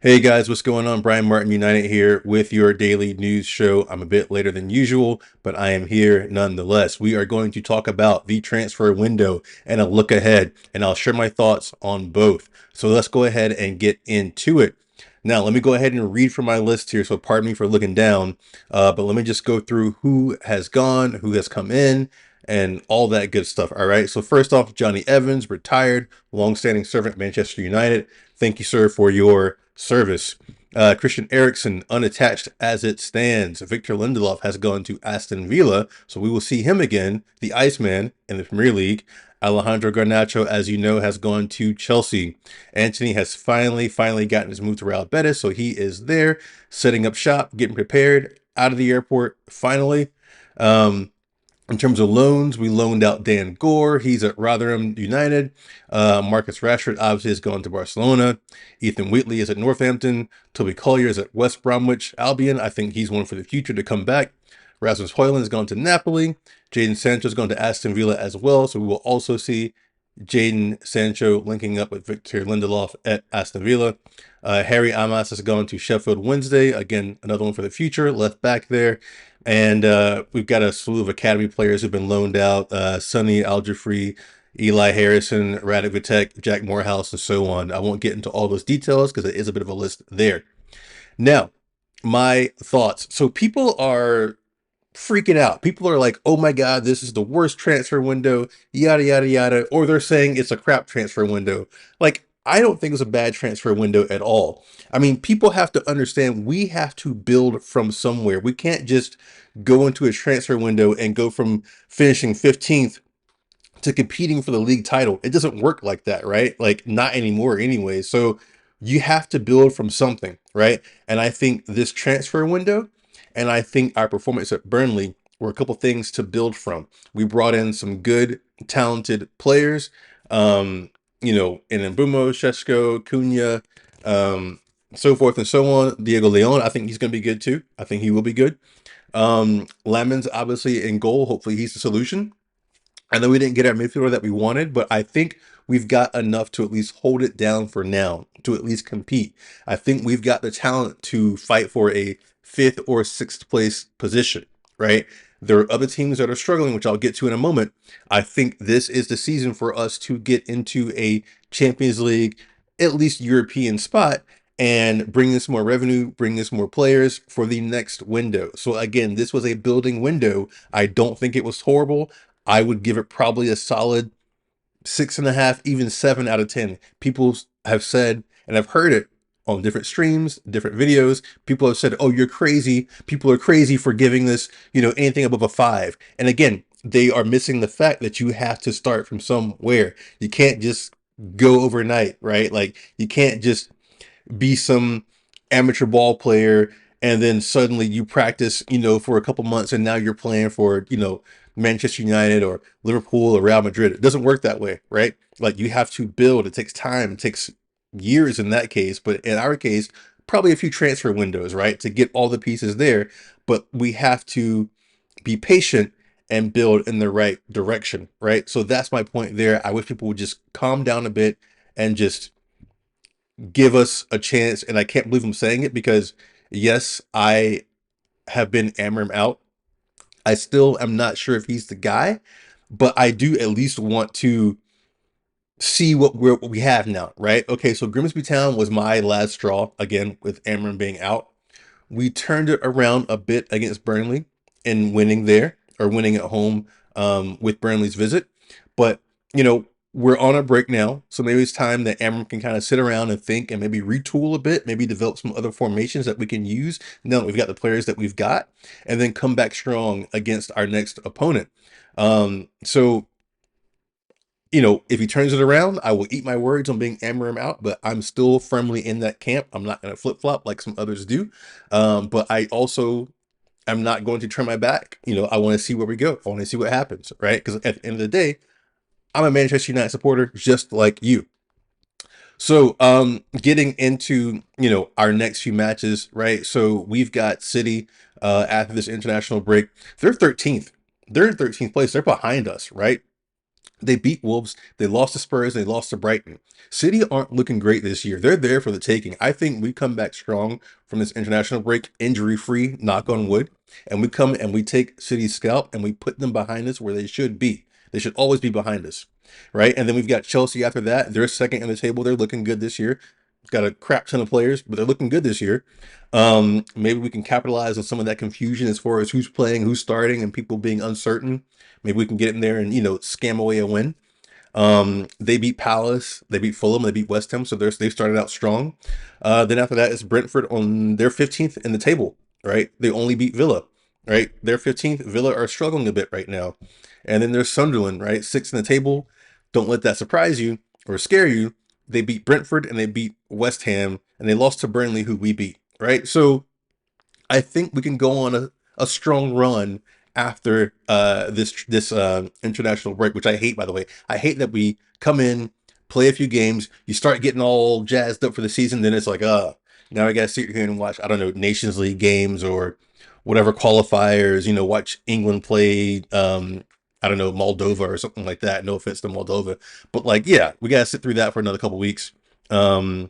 Hey guys, what's going on? Brian Martin United here with your daily news show. I'm a bit later than usual, but I am here nonetheless. We are going to talk about the transfer window and a look ahead, and I'll share my thoughts on both. So let's go ahead and get into it. Now, let me go ahead and read from my list here. So pardon me for looking down, but let me just go through who has gone, who has come in, and all that good stuff. All right. So first off, Johnny Evans, retired, longstanding servant, Manchester United. Thank you, sir, for your service. Christian Eriksen, unattached as it stands. Victor Lindelof has gone to Aston Villa, so we will see him again, the Iceman, in the Premier League. Alejandro Garnacho, as you know, has gone to Chelsea. Anthony has finally gotten his move to Real Betis, so he is there, setting up shop, getting prepared, out of the airport, finally. Um, in terms of loans, we loaned out Dan Gore. He's at Rotherham United. Marcus Rashford obviously has gone to Barcelona. Ethan Wheatley is at Northampton. Toby Collier is at West Bromwich Albion. I think he's one for the future to come back. Rasmus Højlund has gone to Napoli. Jadon Sancho has gone to Aston Villa as well. So we will also see Jadon Sancho linking up with Victor Lindelof at Aston Villa. Harry Amas has gone to Sheffield Wednesday. Again, another one for the future, left back there. And we've got a slew of academy players who've been loaned out. Sonny Aljafree, Eli Harrison, Radek Vitek, Jack Morehouse, and so on. I won't get into all those details because it is a bit of a list there. Now, my thoughts. So people are freaking out. People are like, oh my God, this is the worst transfer window, yada, yada, yada. Or they're saying it's a crap transfer window. Like, I don't think it's a bad transfer window at all. I mean, people have to understand we have to build from somewhere. We can't just go into a transfer window and go from finishing 15th to competing for the league title. It doesn't work like that, right? Like, not anymore anyway. So you have to build from something, right? And I think this transfer window and I think our performance at Burnley were a couple things to build from. We brought in some good, talented players, in Mbumo, Shesko, Cunha, so forth and so on. Diego Leon, I think he's going to be good too. I think he will be good. Lamon's obviously in goal. Hopefully he's the solution. I know we didn't get our midfielder that we wanted, but I think we've got enough to at least hold it down for now, to at least compete. I think we've got the talent to fight for a fifth or sixth place position, right? There are other teams that are struggling, which I'll get to in a moment. I think this is the season for us to get into a Champions League, at least European spot, and bring us more revenue, bring us more players for the next window. So again, this was a building window. I don't think it was horrible. I would give it probably a solid 6.5, even 7 out of 10. People have said, and I've heard it on different streams, different videos. People have said, "Oh, you're crazy. People are crazy for giving this, anything above a 5." And again, they are missing the fact that you have to start from somewhere. You can't just go overnight, right? Like, you can't just be some amateur ball player and then suddenly you practice, for a couple months and now you're playing for, Manchester United or Liverpool or Real Madrid. It doesn't work that way, right? Like, you have to build. It takes time. It takes years in that case, but in our case, probably a few transfer windows, right? To get all the pieces there, but we have to be patient and build in the right direction, right? So that's my point there. I wish people would just calm down a bit and just give us a chance. And I can't believe I'm saying it because, yes, I have been Amram out. I still am not sure if he's the guy, but I do at least want to see what we have now, right? Okay, so Grimsby Town was my last straw, again, with Amram being out. We turned it around a bit against Burnley and winning there, or winning at home with Burnley's visit. But, we're on a break now. So maybe it's time that Amram can kind of sit around and think and maybe retool a bit, maybe develop some other formations that we can use now that we've got the players that we've got, and then come back strong against our next opponent. So if he turns it around, I will eat my words on being Amram out, but I'm still firmly in that camp. I'm not going to flip flop like some others do. But I also am not going to turn my back. I want to see where we go. I want to see what happens, right? Because at the end of the day, I'm a Manchester United supporter just like you. So, getting into, our next few matches, right? So we've got City, after this international break. They're 13th. They're in 13th place. They're behind us, right? They beat Wolves. They lost to Spurs. They lost to Brighton. City aren't looking great this year. They're there for the taking. I think we come back strong from this international break, injury free, knock on wood. And we come and we take City's scalp and we put them behind us where they should be. They should always be behind us, right? And then we've got Chelsea after that. They're second in the table. They're looking good this year. Got a crap ton of players, but they're looking good this year. Maybe we can capitalize on some of that confusion as far as who's playing, who's starting, and people being uncertain. Maybe we can get in there and scam away a win. They beat Palace, they beat Fulham, they beat West Ham, so they've started out strong. Then after that is Brentford on their 15th in the table, right? They only beat Villa, right? They're 15th. Villa are struggling a bit right now. And then there's Sunderland, right? Sixth in the table. Don't let that surprise you or scare you. They beat Brentford and they beat West Ham and they lost to Burnley, who we beat, right? So I think we can go on a strong run after this international break, which I hate, by the way. I hate that we come in, play a few games, you start getting all jazzed up for the season, then it's like, now I gotta sit here and watch, I don't know, Nations League games or whatever qualifiers, watch England play I don't know, Moldova or something like that. No offense to Moldova. But like, yeah, we gotta sit through that for another couple weeks. I don't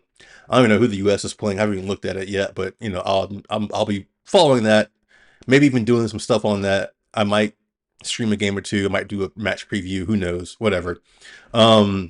even know who the US is playing. I haven't even looked at it yet, but I'll be following that, maybe even doing some stuff on that. I might stream a game or two. I might do a match preview. Who knows? Whatever. Um,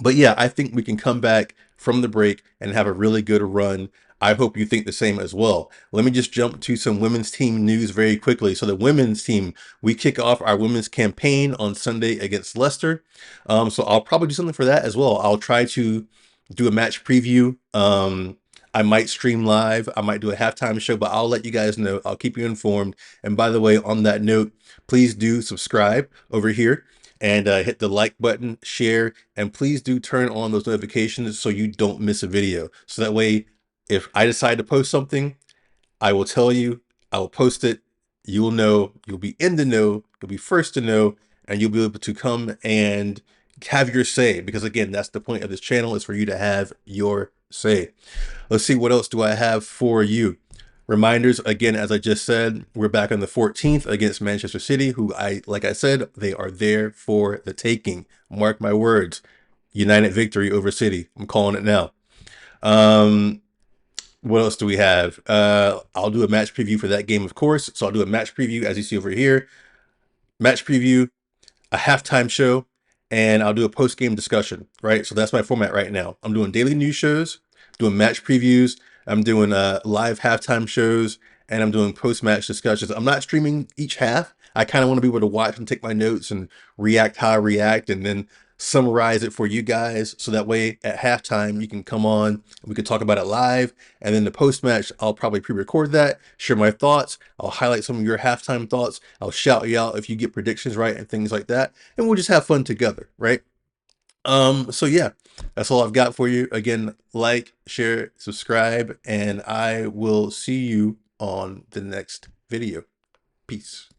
but yeah, I think we can come back from the break and have a really good run. I hope you think the same as well. Let me just jump to some women's team news very quickly. So the women's team, we kick off our women's campaign on Sunday against Leicester. So I'll probably do something for that as well. I'll try to do a match preview. I might stream live. I might do a halftime show, but I'll let you guys know. I'll keep you informed. And by the way, on that note, please do subscribe over here and hit the like button, share, and please do turn on those notifications so you don't miss a video. So that way, if I decide to post something, I will tell you, I will post it. You will know, you'll be in the know, you'll be first to know, and you'll be able to come and have your say. Because again, that's the point of this channel, is for you to have your say. Let's see, what else do I have for you? Reminders, again, as I just said, we're back on the 14th against Manchester City, who like I said, they are there for the taking. Mark my words. United victory over City. I'm calling it now. What else do we have? I'll do a match preview for that game, of course. So I'll do a match preview, as you see over here. Match preview, a halftime show, and I'll do a post-game discussion, right? So that's my format right now. I'm doing daily news shows, doing match previews, I'm doing live halftime shows, and I'm doing post-match discussions. I'm not streaming each half. I kind of want to be able to watch and take my notes and react how I react, and then summarize it for you guys. So that way at halftime, you can come on and we can talk about it live. And then the post-match, I'll probably pre-record that, share my thoughts. I'll highlight some of your halftime thoughts. I'll shout you out if you get predictions right and things like that. And we'll just have fun together, right? So yeah, that's all I've got for you. Again, like, share, subscribe, and I will see you on the next video. Peace.